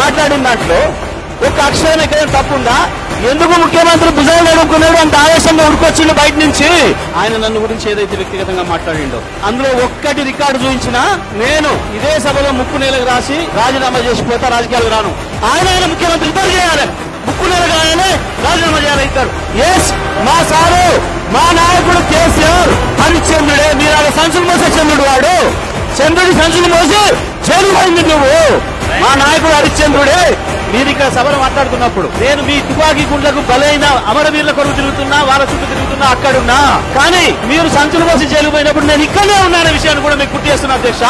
మాట్లాడిన దాంట్లో ఒక అక్షరం ఎక్కడ తప్పుందా? ఎందుకు ముఖ్యమంత్రి భుజాలు అడుగుకున్నాడు అంత ఆవేశంగా ఉడుకొచ్చిండు బయట నుంచి? ఆయన నన్ను గురించి ఏదైతే వ్యక్తిగతంగా మాట్లాడిండో అందులో ఒక్కటి రికార్డు చూపించినా నేను ఇదే సభలో ముక్కు నేలకు రాసి రాజీనామా చేసిపోతా, రాజకీయాలు రాను. ఆయన ముఖ్యమంత్రి ఇద్దరు చేయాలి, ముక్కు నేలకు రాయాలి, రాజీనామా చేయాలి ఇద్దరు. ఎస్, మా సారు మా నాయకుడు కేసీఆర్ హరిశ్చంద్రుడే. మీరు ఆయన సంచులు మోసే చంద్రుడు, వాడు చంద్రుడి సంచులు మోసి జైలు పోయింది నువ్వు. మా నాయకుడు హరిశ్చంద్రుడే. మీరు ఇక్కడ సభలో మాట్లాడుతున్నప్పుడు నేను మీ తుపాకీ గుండ్లకు బలైన అమరవీరుల కొరకు తిరుగుతున్నా, వాళ్ళ చుట్టూ తిరుగుతున్నా, అక్కడున్నా. కానీ మీరు సంచులు మోసి జైలు పోయినప్పుడు నేను ఇక్కడే ఉన్నానే విషయాన్ని కూడా మీకు గుర్తు చేస్తున్నా అధ్యక్ష.